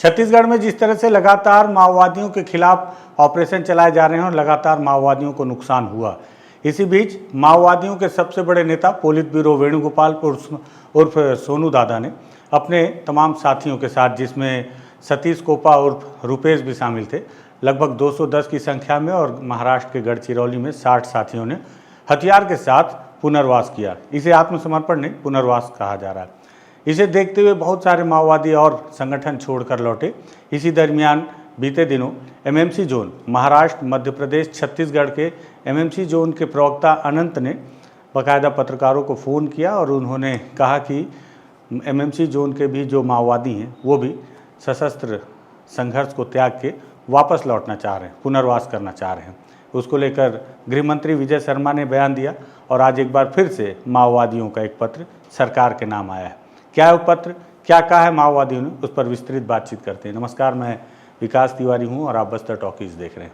छत्तीसगढ़ में जिस तरह से लगातार माओवादियों के खिलाफ ऑपरेशन चलाए जा रहे हैं और लगातार माओवादियों को नुकसान हुआ, इसी बीच माओवादियों के सबसे बड़े नेता पोलित ब्यूरो वेणुगोपाल उर्फ सोनू दादा ने अपने तमाम साथियों के साथ, जिसमें सतीश कोपा उर्फ रुपेश भी शामिल थे, लगभग 210 की संख्या में और महाराष्ट्र के गढ़चिरौली में 60 साथियों ने हथियार के साथ पुनर्वास किया। इसे आत्मसमर्पण नहीं, पुनर्वास कहा जा रहा है। इसे देखते हुए बहुत सारे माओवादी और संगठन छोड़कर लौटे। इसी दरमियान बीते दिनों एमएमसी जोन महाराष्ट्र, मध्य प्रदेश, छत्तीसगढ़ के एमएमसी जोन के प्रवक्ता अनंत ने बाकायदा पत्रकारों को फ़ोन किया और उन्होंने कहा कि एमएमसी जोन के भी जो माओवादी हैं वो भी सशस्त्र संघर्ष को त्याग के वापस लौटना चाह रहे हैं, पुनर्वास करना चाह रहे हैं। उसको लेकर गृह मंत्री विजय शर्मा ने बयान दिया और आज एक बार फिर से माओवादियों का एक पत्र सरकार के नाम आया है। क्या है वो पत्र, क्या कहा है माओवादियों ने, उस पर विस्तृत बातचीत करते हैं। नमस्कार, मैं विकास तिवारी हूं और आप बस्तर टॉकीज देख रहे हैं।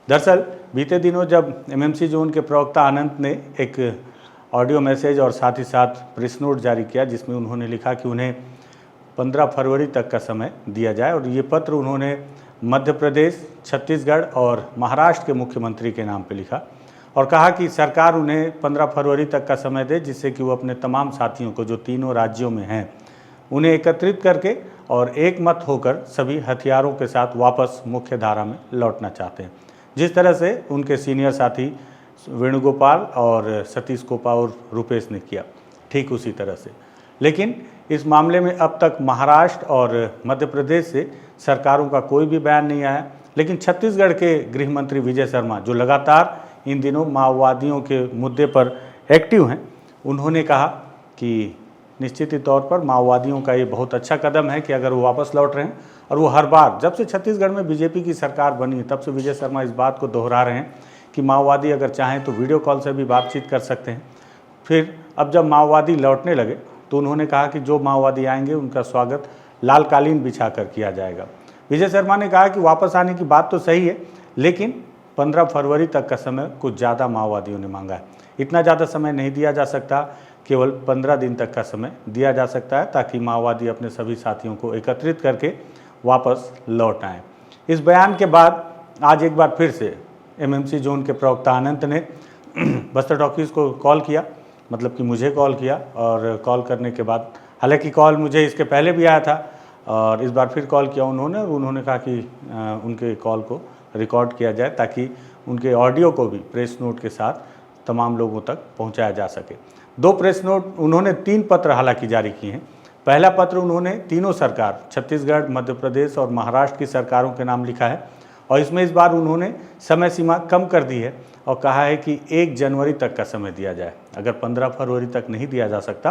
दरअसल बीते दिनों जब एमएमसी जोन के प्रवक्ता अनंत ने एक ऑडियो मैसेज और साथ ही साथ प्रेस नोट जारी किया, जिसमें उन्होंने लिखा कि उन्हें 15 फरवरी तक का समय दिया जाए और ये पत्र उन्होंने मध्य प्रदेश, छत्तीसगढ़ और महाराष्ट्र के मुख्यमंत्री के नाम पे लिखा और कहा कि सरकार उन्हें 15 फरवरी तक का समय दे, जिससे कि वो अपने तमाम साथियों को जो तीनों राज्यों में हैं उन्हें एकत्रित करके और एक मत होकर सभी हथियारों के साथ वापस मुख्य धारा में लौटना चाहते हैं। जिस तरह से उनके सीनियर साथी वेणुगोपाल और सतीश कोपा और रुपेश ने किया, ठीक उसी तरह से। लेकिन इस मामले में अब तक महाराष्ट्र और मध्य प्रदेश से सरकारों का कोई भी बयान नहीं आया। लेकिन छत्तीसगढ़ के गृह मंत्री विजय शर्मा, जो लगातार इन दिनों माओवादियों के मुद्दे पर एक्टिव हैं, उन्होंने कहा कि निश्चित ही तौर पर माओवादियों का ये बहुत अच्छा कदम है कि अगर वो वापस लौट रहे हैं। और वो हर बार, जब से छत्तीसगढ़ में बीजेपी की सरकार बनी है, तब से विजय शर्मा इस बात को दोहरा रहे हैं कि माओवादी अगर चाहें तो वीडियो कॉल से भी बातचीत कर सकते हैं। फिर अब जब माओवादी लौटने लगे तो उन्होंने कहा कि जो माओवादी आएंगे उनका स्वागत लाल कालीन बिछाकर किया जाएगा। विजय शर्मा ने कहा कि वापस आने की बात तो सही है, लेकिन 15 फरवरी तक का समय कुछ ज़्यादा माओवादियों ने मांगा है। इतना ज़्यादा समय नहीं दिया जा सकता, केवल 15 दिन तक का समय दिया जा सकता है, ताकि माओवादी अपने सभी साथियों को एकत्रित करके वापस लौट आएँ। इस बयान के बाद आज एक बार फिर से एमएमसी जोन के प्रवक्ता अनंत ने बस्तर टॉकीज़ को कॉल किया, मतलब कि मुझे कॉल किया। और कॉल करने के बाद, हालांकि कॉल मुझे इसके पहले भी आया था और इस बार फिर कॉल किया उन्होंने कहा कि उनके कॉल को रिकॉर्ड किया जाए, ताकि उनके ऑडियो को भी प्रेस नोट के साथ तमाम लोगों तक पहुंचाया जा सके। 2 प्रेस नोट उन्होंने 3 पत्र हालांकि जारी किए हैं। पहला पत्र उन्होंने तीनों सरकार, छत्तीसगढ़, मध्य प्रदेश और महाराष्ट्र की सरकारों के नाम लिखा है और इसमें इस बार उन्होंने समय सीमा कम कर दी है और कहा है कि 1 जनवरी तक का समय दिया जाए। अगर 15 फरवरी तक नहीं दिया जा सकता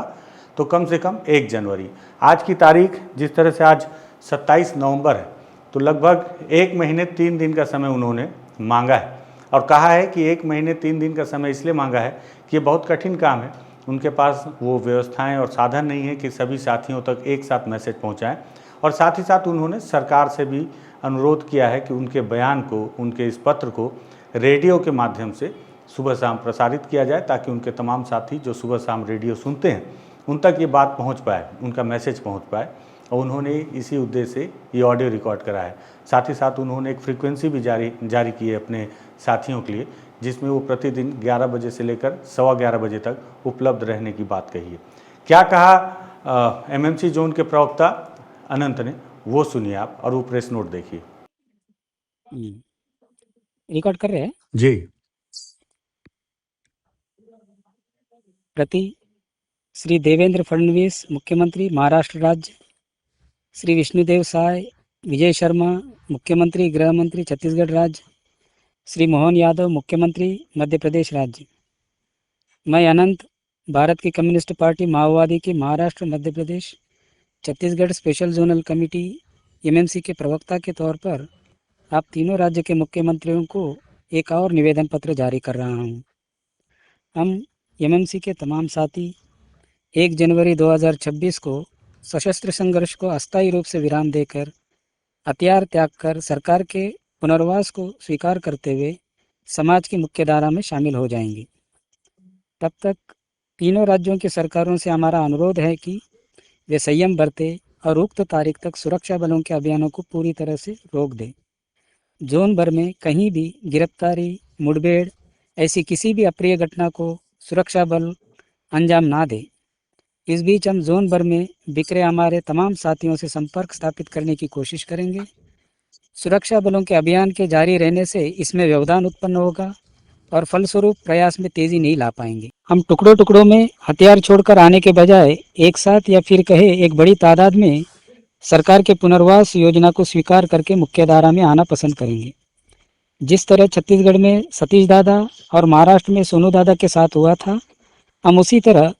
तो कम से कम 1 जनवरी। आज की तारीख जिस तरह से आज 27 नवंबर है, तो लगभग 1 महीने 3 दिन का समय उन्होंने मांगा है और कहा है कि 1 महीने 3 दिन का समय इसलिए मांगा है कि ये बहुत कठिन काम है। उनके पास वो व्यवस्थाएं और साधन नहीं है कि सभी साथियों तक एक साथ मैसेज पहुंचाएं। और साथ ही साथ उन्होंने सरकार से भी अनुरोध किया है कि उनके बयान को, उनके इस पत्र को रेडियो के माध्यम से सुबह शाम प्रसारित किया जाए, ताकि उनके तमाम साथी जो सुबह शाम रेडियो सुनते हैं उन तक ये बात पहुंच पाए, उनका मैसेज पहुंच पाए। और उन्होंने इसी उद्देश्य से ये ऑडियो रिकॉर्ड करा है। साथ ही साथ उन्होंने एक फ्रीक्वेंसी भी जारी की है अपने साथियों के लिए, जिसमें वो प्रतिदिन 11 बजे से लेकर 11:15 बजे तक उपलब्ध रहने की बात कही है। क्या कहा एमएमसी जोन के प्रवक्ता अनंत ने, वो सुनिए आप और वो प्रेस नोट देखिए। रिकॉर्ड कर रहे हैं जी। प्रति श्री देवेंद्र फडणवीस, मुख्यमंत्री महाराष्ट्र राज्य, श्री विष्णुदेव साय, विजय शर्मा, मुख्यमंत्री गृह मंत्री छत्तीसगढ़ राज्य, श्री मोहन यादव, मुख्यमंत्री मध्य प्रदेश राज्य। मैं अनंत, भारत की कम्युनिस्ट पार्टी माओवादी की Maharashtra, Madhya Pradesh, Chhattisgarh special zonal committee MMC के प्रवक्ता के तौर पर आप तीनों राज्य के मुख्यमंत्रियों को एक और निवेदन पत्र जारी कर रहा हूं। हम एमएमसी के तमाम साथी 1 जनवरी 2026 को सशस्त्र संघर्ष को अस्थायी रूप से विराम देकर हथियार त्याग कर सरकार के पुनर्वास को स्वीकार करते हुए समाज की मुख्य धारा में शामिल हो जाएंगे। तब तक तीनों राज्यों की सरकारों से हमारा अनुरोध है कि वे संयम बरतें और उक्त तारीख तक सुरक्षा बलों के अभियानों को पूरी तरह से रोक दें। जोन भर में कहीं भी गिरफ्तारी, मुठभेड़ ऐसी किसी भी अप्रिय घटना को सुरक्षा बल अंजाम ना दे। इस बीच हम जोन भर में बिखरे हमारे तमाम साथियों से संपर्क स्थापित करने की कोशिश करेंगे। सुरक्षा बलों के अभियान के जारी रहने से इसमें व्यवधान उत्पन्न होगा और फलस्वरूप प्रयास में तेजी नहीं ला पाएंगे। हम टुकड़ों टुकड़ों में हथियार छोड़कर आने के बजाय एक साथ या फिर कहे एक बड़ी तादाद में सरकार के पुनर्वास योजना को स्वीकार करके मुख्य धारा में आना पसंद करेंगे। जिस तरह छत्तीसगढ़ में सतीश दादा और महाराष्ट्र में सोनू दादा के साथ हुआ था, हम उसी तरह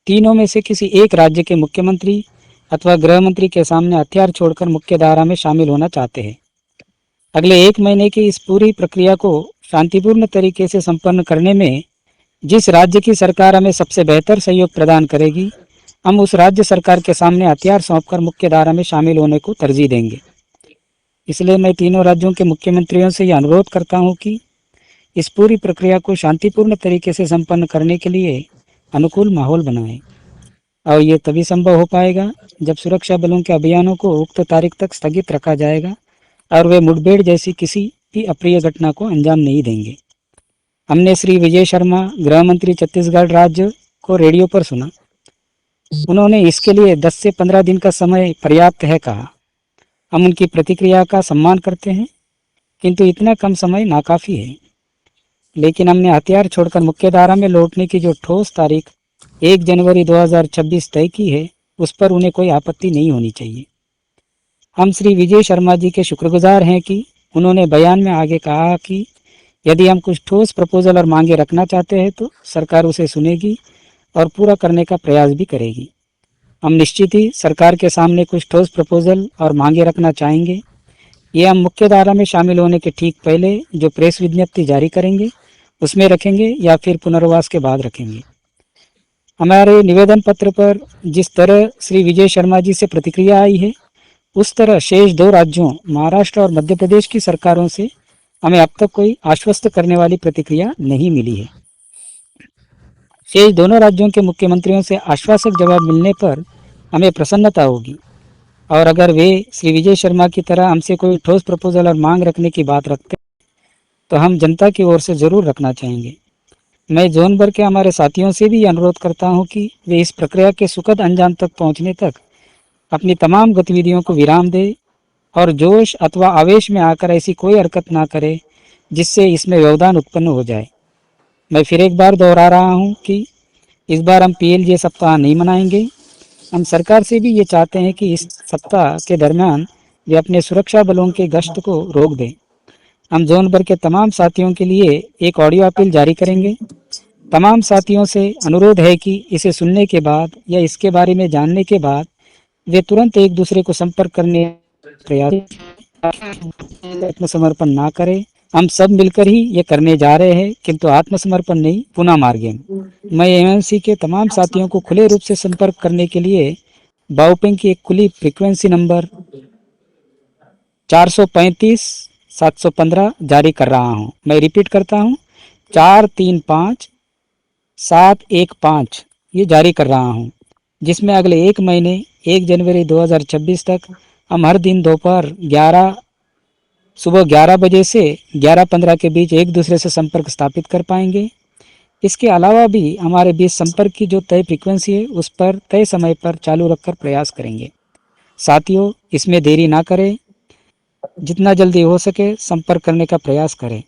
तीनों में से किसी एक राज्य के मुख्यमंत्री अथवा गृह मंत्री के सामने हथियार छोड़कर मुख्य धारा में शामिल होना चाहते हैं। अगले 1 महीने की इस पूरी प्रक्रिया को शांतिपूर्ण तरीके से संपन्न करने में जिस राज्य की सरकार हमें सबसे बेहतर सहयोग प्रदान करेगी, हम उस राज्य सरकार के सामने हथियार सौंपकर मुख्य धारा में शामिल होने को तरजीह देंगे। इसलिए मैं तीनों राज्यों के मुख्यमंत्रियों से यह अनुरोध करता हूं कि इस पूरी प्रक्रिया को शांतिपूर्ण तरीके से संपन्न करने के लिए अनुकूल माहौल बनाएं और ये तभी संभव हो पाएगा जब सुरक्षा बलों के अभियानों को उक्त तारीख तक स्थगित रखा जाएगा और वे मुठभेड़ जैसी किसी भी अप्रिय घटना को अंजाम नहीं देंगे। हमने श्री विजय शर्मा, गृह मंत्री छत्तीसगढ़ राज्य को रेडियो पर सुना। उन्होंने इसके लिए 10 से 15 दिन का समय पर्याप्त है कहा। हम उनकी प्रतिक्रिया का सम्मान करते हैं, किंतु इतना कम समय नाकाफी है। लेकिन हमने हथियार छोड़कर मुख्य धारा में लौटने की जो ठोस तारीख 1 जनवरी 2026 तय की है, उस पर उन्हें कोई आपत्ति नहीं होनी चाहिए। हम श्री विजय शर्मा जी के शुक्रगुजार हैं कि उन्होंने बयान में आगे कहा कि यदि हम कुछ ठोस प्रपोजल और मांगे रखना चाहते हैं तो सरकार उसे सुनेगी और पूरा करने का प्रयास भी करेगी। हम निश्चित ही सरकार के सामने कुछ ठोस प्रपोजल और मांगे रखना चाहेंगे। ये हम मुख्य धारा में शामिल होने के ठीक पहले जो प्रेस विज्ञप्ति जारी करेंगे उसमें रखेंगे या फिर पुनर्वास के बाद रखेंगे। हमारे निवेदन पत्र पर जिस तरह श्री विजय शर्मा जी से प्रतिक्रिया आई है, उस तरह शेष 2 राज्यों महाराष्ट्र और मध्य प्रदेश की सरकारों से हमें अब तक कोई आश्वस्त करने वाली प्रतिक्रिया नहीं मिली है। शेष दोनों राज्यों के मुख्यमंत्रियों से आश्वासक जवाब मिलने पर हमें प्रसन्नता होगी और अगर वे श्री विजय शर्मा की तरह हमसे कोई ठोस प्रपोजल और मांग रखने की बात रखते तो हम जनता की ओर से जरूर रखना चाहेंगे। मैं जोन भर के हमारे साथियों से भी अनुरोध करता हूं कि वे इस प्रक्रिया के सुखद अंजाम तक पहुंचने तक अपनी तमाम गतिविधियों को विराम दें और जोश अथवा आवेश में आकर ऐसी कोई हरकत ना करें जिससे इसमें व्यवधान उत्पन्न हो जाए। मैं फिर एक बार दोहरा रहा हूं कि इस बार हम PLJ सप्ताह नहीं मनाएंगे। हम सरकार से भी ये चाहते हैं कि इस सप्ताह के दरमियान वे अपने सुरक्षा बलों के गश्त को रोक दें। हम जोन भर के तमाम साथियों के लिए एक ऑडियो अपील जारी करेंगे। तमाम साथियों से अनुरोध है कि इसे सुनने के बाद या इसके बारे में जानने के बाद वे तुरंत एक दूसरे को संपर्क करने प्रयास आत्मसमर्पण ना करें। हम सब मिलकर ही ये करने जा रहे हैं, किंतु आत्मसमर्पण नहीं, पुनः मार्गेन। मैं MMC के तमाम साथियों को खुले रूप से संपर्क करने के लिए बाउपेंग की एक खुली फ्रीक्वेंसी नंबर 435-715 जारी कर रहा हूं। मैं रिपीट करता हूं, 435-715 ये जारी कर रहा हूं, जिसमें अगले 1 महीने 1 जनवरी 2026 तक हम हर दिन दोपहर सुबह 11 बजे से 11:15 के बीच एक दूसरे से संपर्क स्थापित कर पाएंगे। इसके अलावा भी हमारे बीच संपर्क की जो तय फ्रीक्वेंसी है उस पर तय समय पर चालू रखकर प्रयास करेंगे। साथियों, इसमें देरी ना करें, जितना जल्दी हो सके संपर्क करने का प्रयास करें।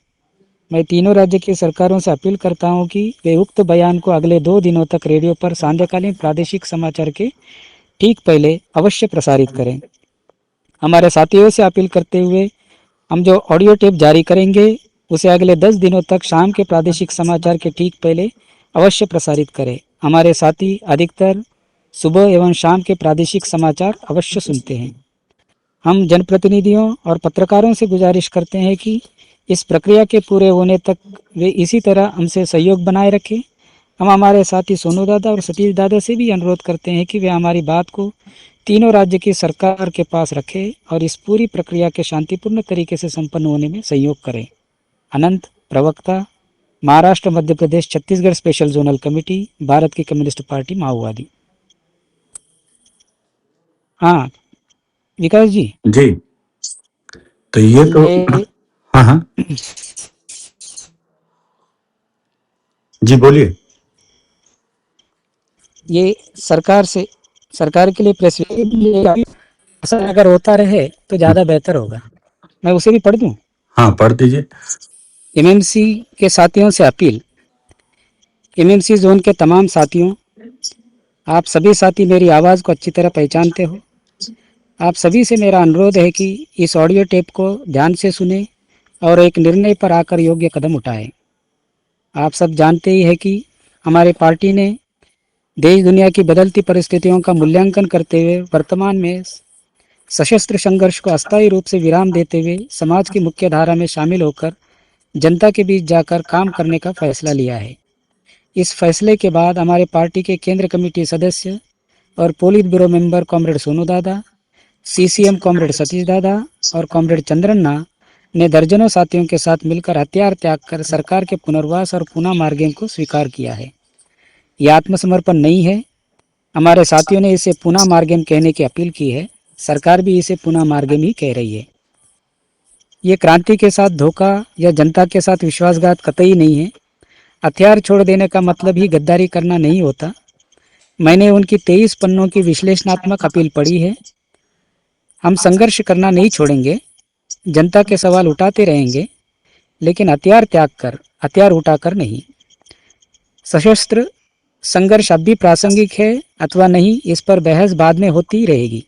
मैं तीनों राज्य की सरकारों से अपील करता हूं कि वे उक्त बयान को अगले 2 दिनों तक रेडियो पर सांध्यकालीन प्रादेशिक समाचार के ठीक पहले अवश्य प्रसारित करें। हमारे साथियों से अपील करते हुए हम जो ऑडियो टेप जारी करेंगे उसे अगले 10 दिनों तक शाम के प्रादेशिक समाचार के ठीक पहले अवश्य प्रसारित करें। हमारे साथी अधिकतर सुबह एवं शाम के प्रादेशिक समाचार अवश्य सुनते हैं। हम जनप्रतिनिधियों और पत्रकारों से गुजारिश करते हैं कि इस प्रक्रिया के पूरे होने तक वे इसी तरह हमसे सहयोग बनाए रखें। हम हमारे साथी सोनू दादा और सतीश दादा से भी अनुरोध करते हैं कि वे हमारी बात को तीनों राज्य की सरकार के पास रखें और इस पूरी प्रक्रिया के शांतिपूर्ण तरीके से संपन्न होने में सहयोग करें। अनंत, प्रवक्ता, Maharashtra, Madhya Pradesh, Chhattisgarh special zonal committee, Bharat की कम्युनिस्ट पार्टी माओवादी। हाँ विकास जी, जी। तो ये तो ये हाँ हाँ जी बोलिए। ये सरकार के लिए प्रेस असर अगर होता रहे तो ज़्यादा बेहतर होगा। मैं उसे भी पढ़ दूं। हाँ पढ़ दीजिए। एमएमसी के साथियों से अपील। एमएमसी जोन के तमाम साथियों, आप सभी साथी मेरी आवाज़ को अच्छी तरह पहचानते हो। आप सभी से मेरा अनुरोध है कि इस ऑडियो टेप को ध्यान से सुने और एक निर्णय पर आकर योग्य कदम उठाएं। आप सब जानते ही हैं कि हमारी पार्टी ने देश दुनिया की बदलती परिस्थितियों का मूल्यांकन करते हुए वर्तमान में सशस्त्र संघर्ष को अस्थायी रूप से विराम देते हुए समाज की मुख्य धारा में शामिल होकर जनता के बीच जाकर काम करने का फैसला लिया है। इस फैसले के बाद हमारे पार्टी के केंद्र कमेटी सदस्य और polit bureau member comrade Sonu दादा, सीसीएम कॉमरेड सतीश दादा और कॉमरेड चंद्रन्ना ने दर्जनों साथियों के साथ मिलकर हथियार त्याग कर सरकार के पुनर्वास और पुनः मार्गेम को स्वीकार किया है। यह आत्मसमर्पण नहीं है। हमारे साथियों ने इसे पुनः मार्गेम कहने की अपील की है। सरकार भी इसे पुनः मार्गेम ही कह रही है। ये क्रांति के साथ धोखा या जनता के साथ विश्वासघात कतई नहीं है। हथियार छोड़ देने का मतलब ही गद्दारी करना नहीं होता। मैंने उनकी 23 पन्नों की विश्लेषणात्मक अपील पढ़ी है। हम संघर्ष करना नहीं छोड़ेंगे, जनता के सवाल उठाते रहेंगे, लेकिन हथियार त्याग कर, हथियार उठाकर नहीं। सशस्त्र संघर्ष अब भी प्रासंगिक है अथवा नहीं, इस पर बहस बाद में होती रहेगी,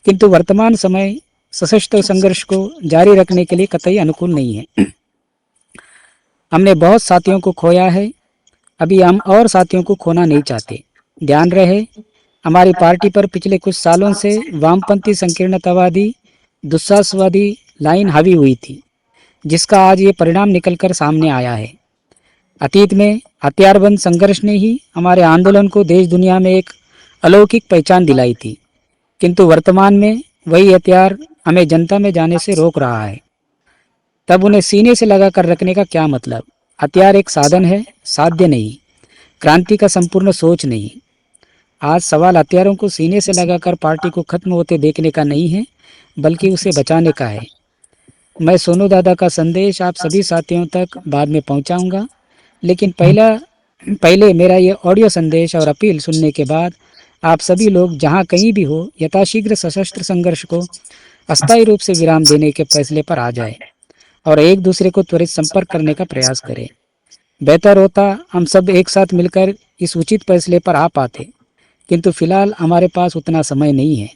किंतु वर्तमान समय सशस्त्र संघर्ष को जारी रखने के लिए कतई अनुकूल नहीं है। हमने बहुत साथियों को खोया है, अभी हम और साथियों को खोना नहीं चाहते। ध्यान रहे, हमारी पार्टी पर पिछले कुछ सालों से वामपंथी संकीर्णतावादी, दुस्साहसवादी लाइन हावी हुई थी, जिसका आज ये परिणाम निकलकर सामने आया है। अतीत में हथियारबंद संघर्ष ने ही हमारे आंदोलन को देश दुनिया में एक अलौकिक पहचान दिलाई थी, किंतु वर्तमान में वही हथियार हमें जनता में जाने से रोक रहा है। तब उन्हें सीने से लगा कर रखने का क्या मतलब? हथियार एक साधन है, साध्य नहीं। क्रांति का संपूर्ण सोच नहीं। आज सवाल हथियारों को सीने से लगाकर पार्टी को खत्म होते देखने का नहीं है, बल्कि उसे बचाने का है। मैं सोनू दादा का संदेश आप सभी साथियों तक बाद में पहुंचाऊंगा, लेकिन पहले मेरा ये ऑडियो संदेश और अपील सुनने के बाद आप सभी लोग जहां कहीं भी हो, यथाशीघ्र सशस्त्र संघर्ष को अस्थायी रूप से विराम देने के फैसले पर आ जाए और एक दूसरे को त्वरित संपर्क करने का प्रयास करें। बेहतर होता हम सब एक साथ मिलकर इस उचित फैसले पर आ पाते, किंतु फिलहाल हमारे पास उतना समय नहीं है।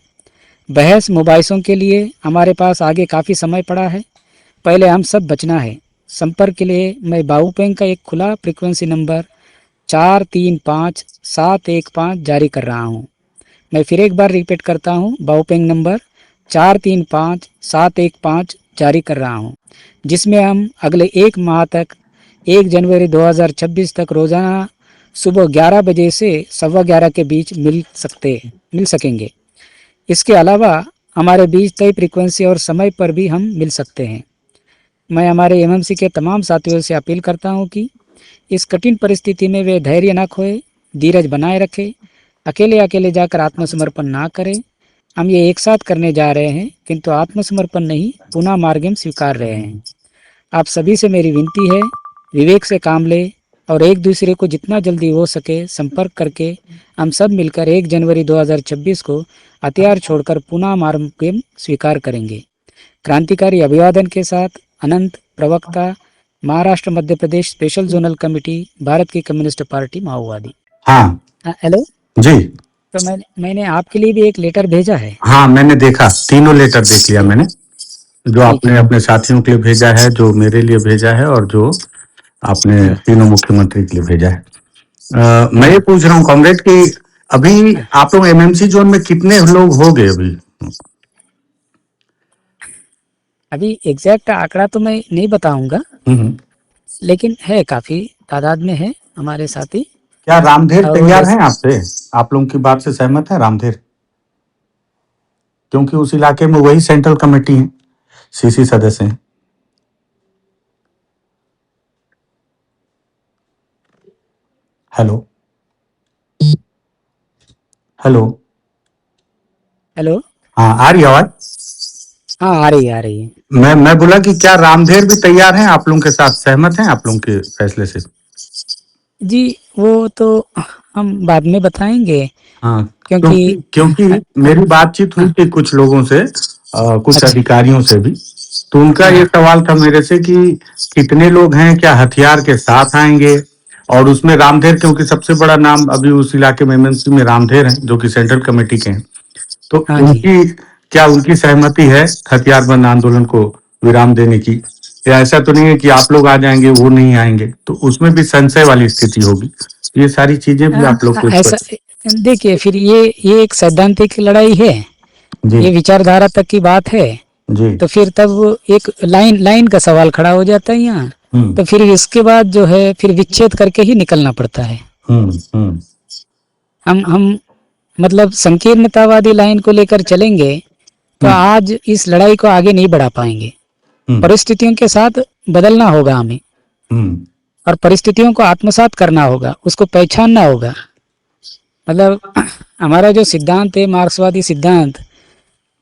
बहस मुबाहिसों के लिए हमारे पास आगे काफ़ी समय पड़ा है। पहले हम सब बचना है। संपर्क के लिए मैं बाऊपेंग का एक खुला फ्रीक्वेंसी नंबर 435715 जारी कर रहा हूँ। मैं फिर एक बार रिपीट करता हूँ, बाऊपेंग नंबर 435715 जारी कर रहा हूँ, जिसमें हम अगले एक माह तक 1 जनवरी 2026 तक रोज़ाना सुबह 11 बजे से 11:15 के बीच मिल सकेंगे। इसके अलावा हमारे बीच तय फ्रीक्वेंसी और समय पर भी हम मिल सकते हैं। मैं हमारे एमएमसी के तमाम साथियों से अपील करता हूं कि इस कठिन परिस्थिति में वे धैर्य न खोए, धीरज बनाए रखें, अकेले अकेले जाकर आत्मसमर्पण ना करें। हम ये एक साथ करने जा रहे हैं, किंतु आत्मसमर्पण नहीं, पुनः मार्गम स्वीकार रहे हैं। आप सभी से मेरी विनती है, विवेक से काम ले और एक दूसरे को जितना जल्दी हो सके संपर्क करके हम सब मिलकर 1 जनवरी 2026 को हथियार छोड़कर पुनः मार्गम स्वीकार करेंगे। क्रांतिकारी अभिवादन के साथ अनंत, प्रवक्ता, महाराष्ट्र मध्य प्रदेश स्पेशल जोनल कमेटी, भारत की कम्युनिस्ट पार्टी माओवादी। हाँ हेलो जी। तो मैंने आपके लिए भी एक लेटर भेजा है। हाँ मैंने देखा, तीनों लेटर देख लिया मैंने, जो ठीक आपने है। अपने साथियों के लिए भेजा है, जो मेरे लिए भेजा है, और जो आपने हाँ, तीनों मुख्यमंत्री के लिए भेजा है। मैं ये हाँ। पूछ रहा हूँ कॉमरेड कि अभी आप लोग एमएमसी जोन में कितने लोग हो गए अभी? अभी एग्जैक्ट आंकड़ा तो मैं नहीं बताऊंगा, हम्म। लेकिन है, काफी तादाद में है हमारे साथी। क्या रामधेर और तैयार हैं जैसे आपसे? आप लोगों की बात से सहमत है रामधेर? क्योंकि उस इलाके में वही सेंट्रल कमेटी है, सीसी सदस्य हैं। Hello hello. हेलो। हाँ, आ रही आवाज? हाँ, आ रही है, आ रही है। मैं बोला कि क्या रामधेर भी तैयार हैं, आप लोगों के साथ सहमत हैं आप लोगों के फैसले से? जी, वो तो हम बाद में बताएंगे, हाँ, क्योंकि क्योंकि मेरी बातचीत हुई हाँ, थी कुछ लोगों से, कुछ अच्छा। अधिकारियों से भी। तो उनका ये हाँ, सवाल था मेरे से कि कितने लोग हैं, क्या हथियार के साथ आएंगे? और उसमें रामधेर, क्योंकि सबसे बड़ा नाम अभी उस इलाके में एमएनसी में रामधेर हैं, जो कि सेंट्रल कमेटी के हैं। तो हाँ जी। उनकी, क्या उनकी सहमति है हथियारबंद आंदोलन को विराम देने की? या ऐसा तो नहीं है कि आप लोग आ जाएंगे, वो नहीं आएंगे, तो उसमें भी संशय वाली स्थिति होगी। ये सारी चीजें भी आप लोग को इस ऐसा, देखिए, फिर ये एक सैद्धांतिक लड़ाई है, जी ये विचारधारा तक की बात है। जी। तो फिर तब एक लाइन लाइन का सवाल खड़ा हो जाता है यहाँ। हम्म तो फिर इसके बाद जो है फिर विच्छेद करके ही निकलना पड़ता है। हम्म। हम मतलब संकीर्णतावादी लाइन को लेकर चलेंगे तो हम्म आज इस लड़ाई को आगे नहीं बढ़ा पाएंगे। हम्म परिस्थितियों के साथ बदलना होगा हमें, हम्म और परिस्थितियों को आत्मसात करना होगा, उसको पहचानना होगा। मतलब हमारा जो सिद्धांत है, मार्क्सवादी सिद्धांत,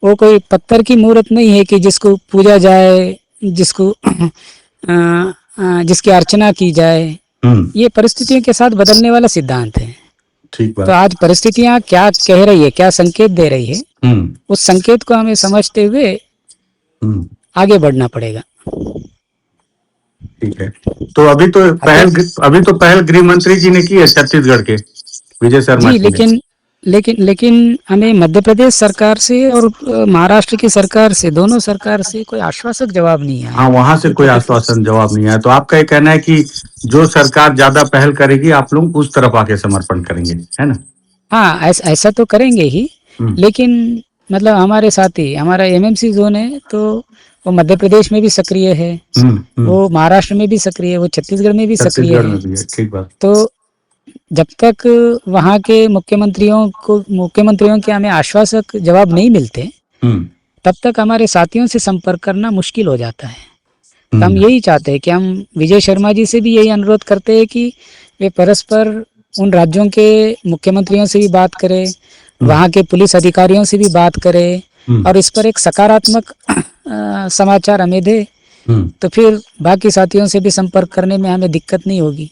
वो कोई पत्थर की मूर्त नहीं है कि जिसको पूजा जाए, जिसको जिसकी अर्चना की जाए। हम्म। ये परिस्थितियों के साथ बदलने वाला सिद्धांत है। ठीक तो बात। आज परिस्थितियां क्या कह रही है, क्या संकेत दे रही है, हम्म उस संकेत को हमें समझते हुए हम्म। आगे बढ़ना पड़ेगा। ठीक है। तो हत्या। अभी तो पहल गृह मंत्री जी ने की है, छत्तीसगढ़ के विजय शर्मा जी, जी ने। लेकिन हमें मध्य प्रदेश सरकार से और महाराष्ट्र की सरकार से, दोनों सरकार से कोई आश्वासक जवाब नहीं आया हाँ, है। वहां से ये कोई प्रकृति। आश्वासन जवाब नहीं आया, तो आपका ये कहना है कि जो सरकार ज्यादा पहल करेगी, आप लोग उस तरफ आके समर्पण करेंगे, है ना? हाँ, ऐसा तो करेंगे ही। हम्म लेकिन मतलब हमारे साथी, हमारा एमएमसी जोन है, तो वो मध्य प्रदेश में भी सक्रिय है, हम्म। वो महाराष्ट्र में भी सक्रिय है, वो छत्तीसगढ़ में भी सक्रिय छत्तीसगढ़ है। में भी है, ठीक बात। तो जब तक वहाँ के मुख्यमंत्रियों के हमें आश्वासक जवाब नहीं मिलते, हम्म तब तक हमारे साथियों से संपर्क करना मुश्किल हो जाता है। तो हम हम्म यही चाहते हैं कि हम विजय शर्मा जी से भी यही अनुरोध करते हैं कि वे परस्पर उन राज्यों के मुख्यमंत्रियों से भी बात करें, हम्म वहाँ के पुलिस अधिकारियों से भी बात करें, हम्म और इस पर एक सकारात्मक समाचार हमें दे। हम्म। तो फिर बाकी साथियों से भी संपर्क करने में हमें दिक्कत नहीं होगी।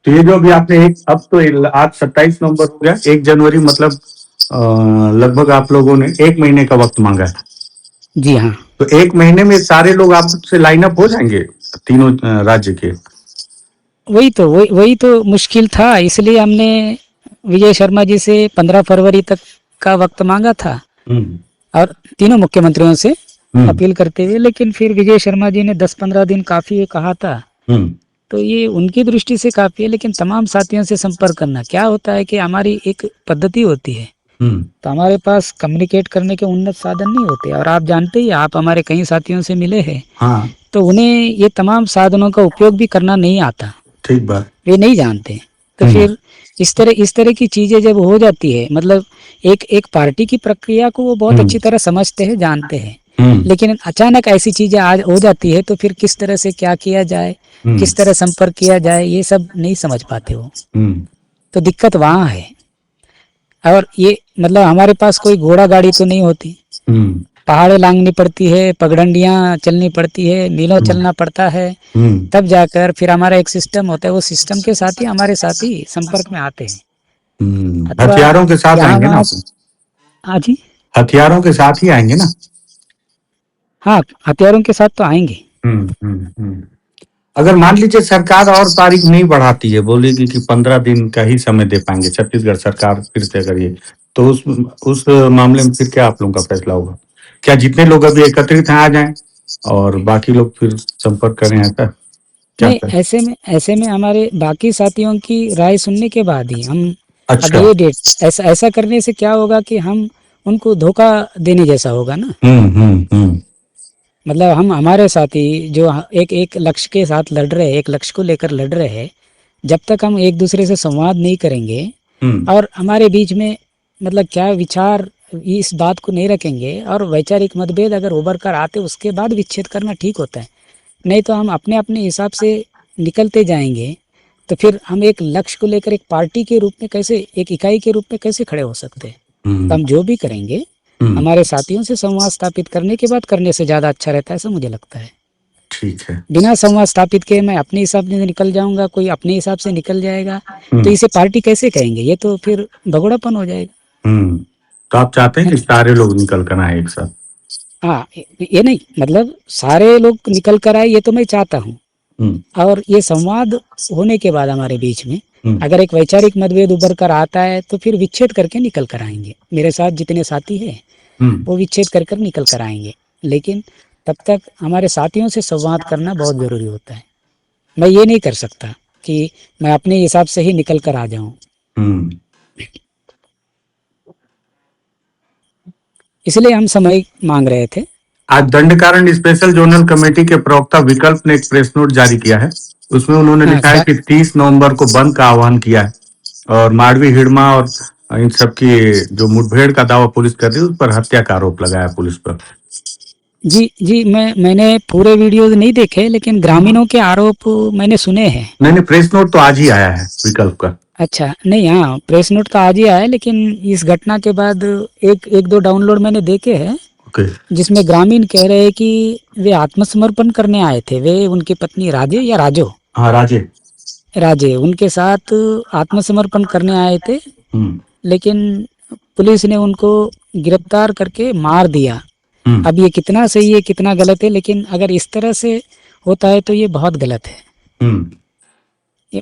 तो ये जो अभी आपने अब तो आज 27 नवंबर हो गया, 1 जनवरी मतलब लगभग आप लोगों ने 1 महीने का वक्त मांगा है। जी हाँ। तो 1 महीने में सारे लोग आपसे लाइन अप हो जाएंगे, तीनों राज्य के? वही तो मुश्किल था, इसलिए हमने विजय शर्मा जी से 15 फरवरी तक का वक्त मांगा था, हम्म और तीनों मुख्यमंत्रियों से हम्म अपील करते हुए। लेकिन फिर विजय शर्मा जी ने 10-15 दिन काफ़ी ये कहा था। हम्म तो ये उनकी दृष्टि से काफ़ी है, लेकिन तमाम साथियों से संपर्क करना, क्या होता है कि हमारी एक पद्धति होती है, हम्म। तो हमारे पास कम्युनिकेट करने के उन्नत साधन नहीं होते। और आप जानते ही, आप हमारे कई साथियों से मिले हैं, हाँ, तो उन्हें ये तमाम साधनों का उपयोग भी करना नहीं आता, ठीक बात। वे नहीं जानते। तो हम्म फिर इस तरह की चीज़ें जब हो जाती है, मतलब एक एक पार्टी की प्रक्रिया को वो बहुत हम्म अच्छी तरह समझते हैं, जानते हैं, हम्म लेकिन अचानक ऐसी चीज़ें आज हो जाती है, तो फिर किस तरह से क्या किया जाए, हम्म किस तरह संपर्क किया जाए, ये सब नहीं समझ पाते हो। हम्म तो दिक्कत वहाँ है। और ये मतलब हमारे पास कोई घोड़ा गाड़ी तो नहीं होती, हम्म पहाड़ें लांघनी पड़ती है, पगडंडियाँ चलनी पड़ती है, मीलों हम्म चलना पड़ता है, हम्म तब जाकर फिर हमारा एक सिस्टम होता है, वो सिस्टम के साथ ही हमारे साथी संपर्क में आते हैं। अथवा हथियारों के साथ यहाँ आएंगे ना वहाँ। आप? हाँ जी। हथियारों के साथ ही आएंगे ना? हाँ, हथियारों के साथ तो आएंगे। हम्म। अगर मान लीजिए सरकार और तारीख नहीं बढ़ाती है, बोलेगी कि 15 दिन का ही समय दे पाएंगे छत्तीसगढ़ सरकार फिर से, अगर ये, तो उस मामले में फिर क्या आप लोगों का फैसला होगा? क्या जितने लोग अभी एकत्रित हैं आ जाएं और बाकी लोग फिर संपर्क करें, ऐसा क्या नहीं, करें? ऐसे में हमारे बाकी साथियों की राय सुनने के बाद ही हम। अब अच्छा। ये डेट, ऐसा ऐसा करने से क्या होगा कि हम उनको धोखा देने जैसा होगा ना। हम्म। मतलब हम, हमारे साथी जो एक एक लक्ष्य के साथ लड़ रहे हैं, एक लक्ष्य को लेकर लड़ रहे हैं, जब तक हम एक दूसरे से संवाद नहीं करेंगे हम्म और हमारे बीच में मतलब क्या विचार, इस बात को नहीं रखेंगे, और वैचारिक मतभेद अगर उभर कर आते, उसके बाद विच्छेद करना ठीक होता है। नहीं तो हम अपने अपने हिसाब से निकलते जाएंगे, तो फिर हम एक लक्ष्य को लेकर एक पार्टी के रूप में कैसे, एक इकाई के रूप में कैसे खड़े हो सकते हैं? तो हम जो भी करेंगे हमारे साथियों से संवाद स्थापित करने के बाद करने से ज्यादा अच्छा रहता है, ऐसा मुझे लगता है। ठीक है। बिना संवाद स्थापित किए मैं अपने हिसाब से निकल जाऊंगा, कोई अपने हिसाब से निकल जाएगा, तो इसे पार्टी कैसे कहेंगे? ये तो फिर भगोड़ापन हो जाएगा। तो आप चाहते हैं कि सारे लोग निकल कर आए एक साथ? हाँ, ये नहीं, मतलब सारे लोग निकल कर आए ये तो मैं चाहता हूँ। और ये संवाद होने के बाद हमारे बीच में अगर एक वैचारिक मतभेद उभर कर आता है तो फिर विच्छेद करके निकल कर आएंगे। मेरे साथ जितने साथी हैं वो विच्छेद कर निकल कर आएंगे, लेकिन तब तक हमारे साथियों से संवाद करना बहुत जरूरी होता है। मैं ये नहीं कर सकता कि मैं अपने हिसाब से ही निकल कर आ जाऊं। इसलिए हम समय मांग रहे थे। आज दंडकारण स्पेशल जोनल कमेटी के प्रवक्ता विकल्प ने एक प्रेस नोट जारी किया है। उसमें उन्होंने लिखा है कि 30 नवंबर को बंद का आह्वान किया है और माडवी, हिड़मा और इन सब की जो मुठभेड़ का दावा पुलिस कर रही है उस पर हत्या का आरोप लगाया पुलिस पर। जी, मैंने पूरे वीडियो नहीं देखे, लेकिन ग्रामीणों के आरोप मैंने सुने हैं। नहीं, प्रेस नोट तो आज ही आया है विकल्प का। अच्छा, नहीं, हाँ, प्रेस नोट तो आज ही आया है, लेकिन इस घटना के बाद एक दो डाउनलोड मैंने देखे हैं जिसमें ग्रामीण कह रहे हैं कि वे आत्मसमर्पण करने आए थे। वे, उनकी पत्नी राजे या राजो, हाँ, राजे उनके साथ आत्मसमर्पण करने आए थे, लेकिन पुलिस ने उनको गिरफ्तार करके मार दिया। अब ये कितना सही है कितना गलत है, लेकिन अगर इस तरह से होता है तो ये बहुत गलत है।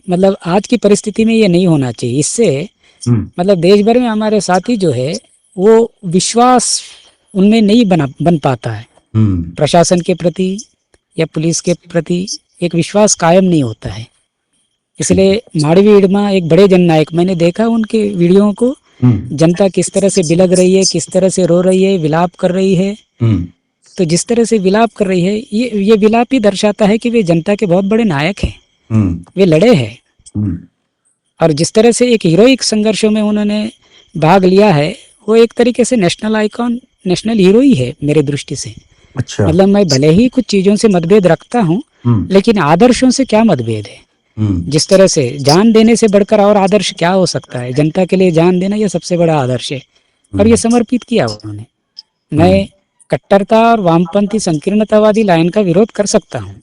मतलब आज की परिस्थिति में ये नहीं होना चाहिए। इससे मतलब देश भर में हमारे साथी जो है वो विश्वास उनमें नहीं बन पाता है। प्रशासन के प्रति या पुलिस के प्रति एक विश्वास कायम नहीं होता है। इसलिए माडवी, हिड़मा एक बड़े जननायक, मैंने देखा उनके वीडियो को, जनता किस तरह से बिलग रही है, किस तरह से रो रही है, विलाप कर रही है। तो जिस तरह से विलाप कर रही है, ये विलाप ही दर्शाता है कि वे जनता के बहुत बड़े नायक हैं। वे लड़े हैं और जिस तरह से एक हीरोइक संघर्षों में उन्होंने भाग लिया है, वो एक तरीके से नेशनल आइकॉन, नेशनल हीरो ही है मेरे दृष्टि से। अच्छा। मतलब मैं भले ही कुछ चीजों से मतभेद रखता हूँ, लेकिन आदर्शों से क्या मतभेद है? जिस तरह से जान देने से बढ़कर और आदर्श क्या हो सकता है? जनता के लिए जान देना, यह सबसे बड़ा आदर्श है और ये समर्पित किया उन्होंने। मैं कट्टरता और वामपंथी संकीर्णतावादी लाइन का विरोध कर सकता हूँ,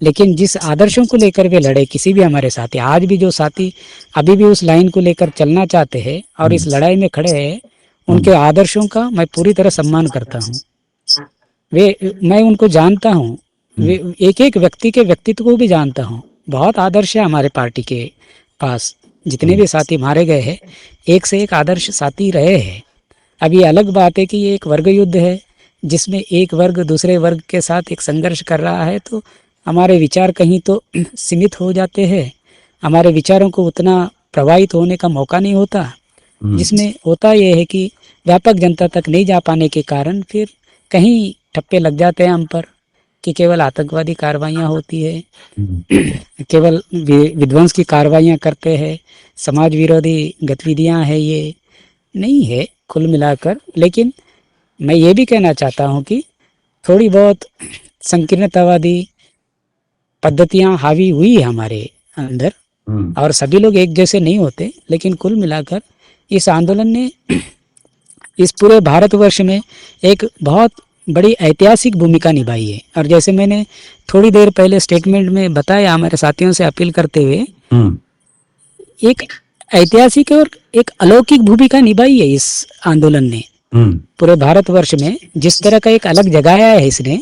लेकिन जिस आदर्शों को लेकर वे लड़े, किसी भी हमारे साथी, आज भी जो साथी अभी भी उस लाइन को लेकर चलना चाहते हैं और इस लड़ाई में खड़े हैं, उनके आदर्शों का मैं पूरी तरह सम्मान करता हूँ। मैं उनको जानता हूँ, एक एक व्यक्ति के व्यक्तित्व को भी जानता हूँ। बहुत आदर्श है हमारे पार्टी के पास। जितने भी साथी मारे गए हैं, एक से एक आदर्श साथी रहे हैं। अब ये अलग बात है कि ये एक वर्ग युद्ध है जिसमें एक वर्ग दूसरे वर्ग के साथ एक संघर्ष कर रहा है, तो हमारे विचार कहीं तो सीमित हो जाते हैं। हमारे विचारों को उतना प्रभावित होने का मौका नहीं होता। जिसमें होता यह है कि व्यापक जनता तक नहीं जा पाने के कारण फिर कहीं ठप्पे लग जाते हैं हम पर कि केवल आतंकवादी कार्रवाइयाँ होती है, केवल विध्वंस की कार्रवाइयाँ करते हैं, समाज विरोधी गतिविधियाँ हैं। ये नहीं है कुल मिलाकर। लेकिन मैं ये भी कहना चाहता हूँ कि थोड़ी बहुत संकीर्णतावादी पद्धतियाँ हावी हुई है हमारे अंदर और सभी लोग एक जैसे नहीं होते, लेकिन कुल मिलाकर इस आंदोलन ने इस पूरे भारतवर्ष में एक बहुत बड़ी ऐतिहासिक भूमिका निभाई है। और जैसे मैंने थोड़ी देर पहले स्टेटमेंट में बताया, हमारे साथियों से अपील करते हुए, एक ऐतिहासिक और एक अलौकिक भूमिका निभाई है इस आंदोलन ने पूरे भारतवर्ष में। जिस तरह का एक अलग जगाया है इसने,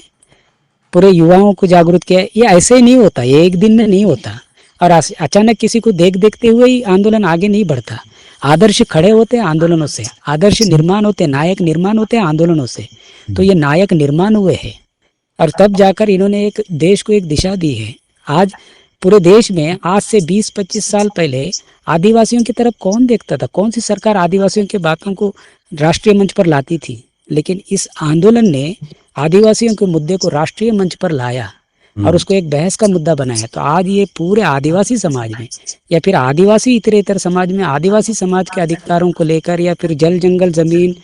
पूरे युवाओं को जागरूक किया। ये ऐसे ही नहीं होता, ये एक दिन में नहीं होता और अचानक किसी को देखते हुए ही आंदोलन आगे नहीं बढ़ता। आदर्श खड़े होते हैं आंदोलनों से, आदर्श निर्माण होते, नायक निर्माण होते हैं आंदोलनों से। तो ये नायक निर्माण हुए हैं और तब जाकर इन्होंने एक देश को एक दिशा दी है। आज पूरे देश में आज से 20-25 साल पहले आदिवासियों की तरफ कौन देखता था? कौन सी सरकार आदिवासियों की बातों को राष्ट्रीय मंच पर लाती थी? लेकिन इस आंदोलन ने आदिवासियों के मुद्दे को राष्ट्रीय मंच पर लाया और उसको एक बहस का मुद्दा बनाया। तो आज ये पूरे आदिवासी समाज में या फिर आदिवासी इतरेतर समाज में, आदिवासी समाज के अधिकारों को लेकर या फिर जल जंगल जमीन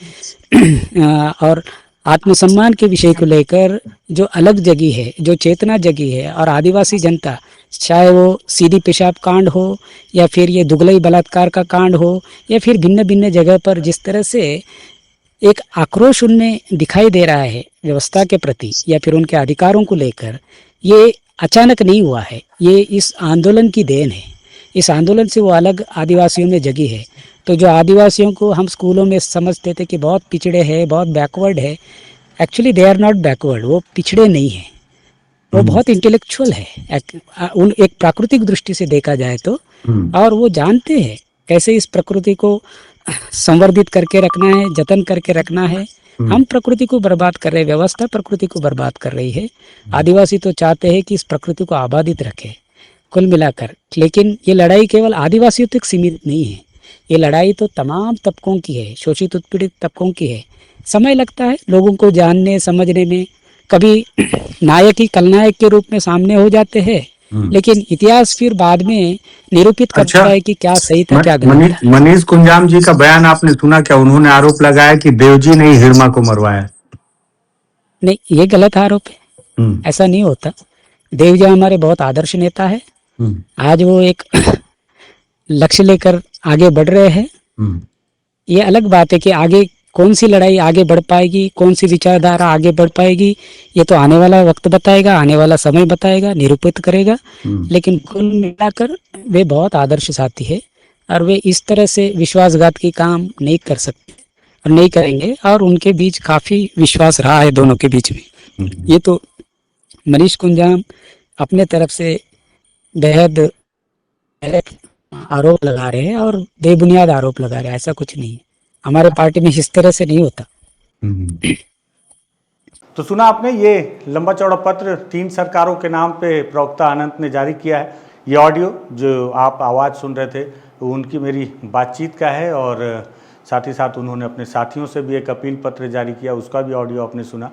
और आत्मसम्मान के विषय को लेकर जो अलग जगी है, जो चेतना जगी है और आदिवासी जनता चाहे वो सीधी पेशाब कांड हो या फिर ये दुगलई बलात्कार का कांड हो या फिर भिन्न भिन्न जगह पर जिस तरह से एक आक्रोश उनमें दिखाई दे रहा है व्यवस्था के प्रति या फिर उनके अधिकारों को लेकर, ये अचानक नहीं हुआ है, ये इस आंदोलन की देन है। इस आंदोलन से वो अलग आदिवासियों में जगी है। तो जो आदिवासियों को हम स्कूलों में समझते थे कि बहुत पिछड़े हैं, बहुत बैकवर्ड है, actually they are not backward, वो पिछड़े नहीं है, वो बहुत इंटेलेक्चुअल है उन एक प्राकृतिक दृष्टि से देखा जाए तो। और वो जानते हैं कैसे इस प्रकृति को संवर्धित करके रखना है, जतन करके रखना है। हम प्रकृति को बर्बाद कर रहे हैं, व्यवस्था प्रकृति को बर्बाद कर रही है। आदिवासी तो चाहते हैं कि इस प्रकृति को आबादित रखे कुल मिलाकर। लेकिन ये लड़ाई केवल आदिवासियों तक सीमित नहीं है, ये लड़ाई तो तमाम तबकों की है, शोषित उत्पीड़ित तबकों की है। समय लगता है लोगों को जानने समझने में, कभी नायक ही कलनायक के रूप में सामने हो जाते हैं, लेकिन इतिहास फिर बाद में निरूपित करता है कि क्या सही था क्या गलत था। मनीष कुंजाम जी का बयान आपने सुना क्या? उन्होंने आरोप लगाया कि देवजी ने ही हिरमा को मरवाया। नहीं, ये गलत आरोप है, ऐसा नहीं होता। देवजी हमारे बहुत आदर्श नेता है। आज वो एक लक्ष्य लेकर आगे बढ़ रहे हैं। ये अलग बात है कि आगे कौन सी लड़ाई आगे बढ़ पाएगी, कौन सी विचारधारा आगे बढ़ पाएगी, ये तो आने वाला वक्त बताएगा, आने वाला समय बताएगा, निरूपित करेगा। लेकिन कुल मिलाकर वे बहुत आदर्श साथी है और वे इस तरह से विश्वासघात की काम नहीं कर सकते और नहीं करेंगे। और उनके बीच काफ़ी विश्वास रहा है दोनों के बीच में। ये तो मनीष कुंजाम अपने तरफ से बेहद आरोप लगा रहे हैं और बेबुनियाद आरोप लगा रहे हैं, ऐसा कुछ नहीं है। हमारे पार्टी में इस तरह से नहीं होता। तो सुना आपने, ये लंबा चौड़ा पत्र 3 सरकारों के नाम पे प्रवक्ता अनंत ने जारी किया है। ये ऑडियो जो आप आवाज़ सुन रहे थे वो उनकी मेरी बातचीत का है और साथ ही साथ उन्होंने अपने साथियों से भी एक अपील पत्र जारी किया, उसका भी ऑडियो आपने सुना।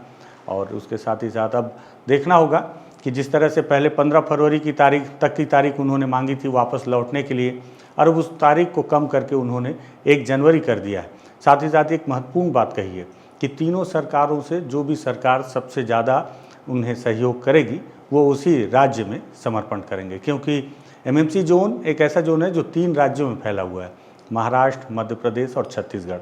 और उसके साथ ही साथ अब देखना होगा कि जिस तरह से पहले 15 फरवरी की तारीख उन्होंने मांगी थी वापस लौटने के लिए, और अब उस तारीख को कम करके उन्होंने 1 जनवरी कर दिया है। साथ ही साथ एक महत्वपूर्ण बात कही है कि तीनों सरकारों से जो भी सरकार सबसे ज़्यादा उन्हें सहयोग करेगी वो उसी राज्य में समर्पण करेंगे, क्योंकि एमएमसी जोन एक ऐसा जोन है जो 3 राज्यों में फैला हुआ है, महाराष्ट्र, मध्य प्रदेश और छत्तीसगढ़।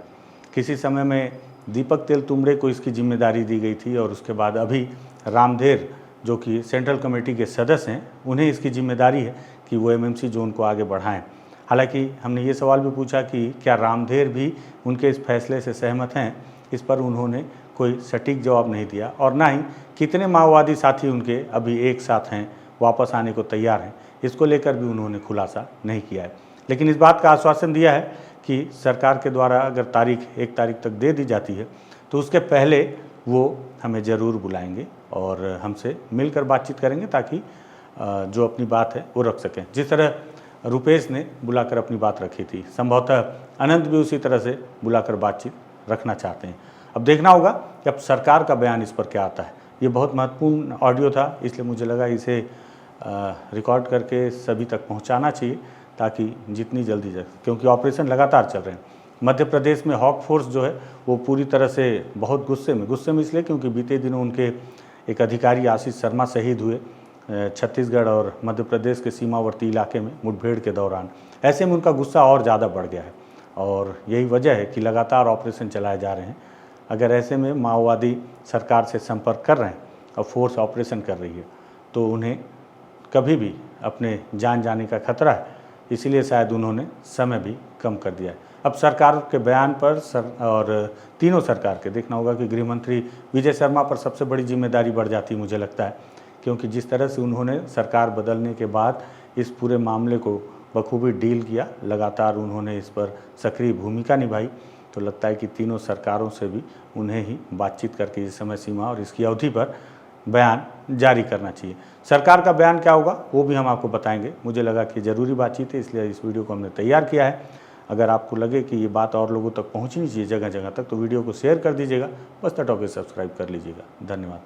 किसी समय में दीपक तेलतुंबड़े को इसकी जिम्मेदारी दी गई थी और उसके बाद अभी रामधेर जो कि सेंट्रल कमेटी के सदस्य हैं, उन्हें इसकी जिम्मेदारी है कि वो एमएमसी जोन को आगे बढ़ाएं। हालांकि हमने ये सवाल भी पूछा कि क्या रामधेर भी उनके इस फैसले से सहमत हैं, इस पर उन्होंने कोई सटीक जवाब नहीं दिया, और ना ही कितने माओवादी साथी उनके अभी एक साथ हैं, वापस आने को तैयार हैं, इसको लेकर भी उन्होंने खुलासा नहीं किया है। लेकिन इस बात का आश्वासन दिया है कि सरकार के द्वारा अगर 1 तारीख तक दे दी जाती है तो उसके पहले वो हमें ज़रूर बुलाएंगे और हमसे मिलकर बातचीत करेंगे, ताकि जो अपनी बात है वो रख सकें। जिस तरह रुपेश ने बुलाकर अपनी बात रखी थी, संभवतः अनंत भी उसी तरह से बुलाकर बातचीत रखना चाहते हैं। अब देखना होगा कि अब सरकार का बयान इस पर क्या आता है। ये बहुत महत्वपूर्ण ऑडियो था, इसलिए मुझे लगा इसे रिकॉर्ड करके सभी तक पहुंचाना चाहिए, ताकि जितनी जल्दी क्योंकि ऑपरेशन लगातार चल रहे हैं। मध्य प्रदेश में हॉक फोर्स जो है वो पूरी तरह से बहुत गुस्से में इसलिए क्योंकि बीते दिनों उनके एक अधिकारी आशीष शर्मा शहीद हुए छत्तीसगढ़ और मध्य प्रदेश के सीमावर्ती इलाके में मुठभेड़ के दौरान। ऐसे में उनका गुस्सा और ज़्यादा बढ़ गया है और यही वजह है कि लगातार ऑपरेशन चलाए जा रहे हैं। अगर ऐसे में माओवादी सरकार से संपर्क कर रहे हैं और फोर्स ऑपरेशन कर रही है तो उन्हें कभी भी अपने जान जाने का खतरा है, इसीलिए शायद उन्होंने समय भी कम कर दिया है। अब सरकार के बयान पर और तीनों सरकार के देखना होगा कि गृह मंत्री विजय शर्मा पर सबसे बड़ी जिम्मेदारी बढ़ जाती मुझे लगता है, क्योंकि जिस तरह से उन्होंने सरकार बदलने के बाद इस पूरे मामले को बखूबी डील किया, लगातार उन्होंने इस पर सक्रिय भूमिका निभाई, तो लगता है कि तीनों सरकारों से भी उन्हें ही बातचीत करके इस समय सीमा और इसकी अवधि पर बयान जारी करना चाहिए। सरकार का बयान क्या होगा वो भी हम आपको बताएंगे। मुझे लगा कि ज़रूरी बातचीत है, इसलिए इस वीडियो को हमने तैयार किया है। अगर आपको लगे कि ये बात और लोगों तक पहुंचनी चाहिए जगह जगह तक, तो वीडियो को शेयर कर दीजिएगा, बस द टॉक सब्सक्राइब कर लीजिएगा। धन्यवाद।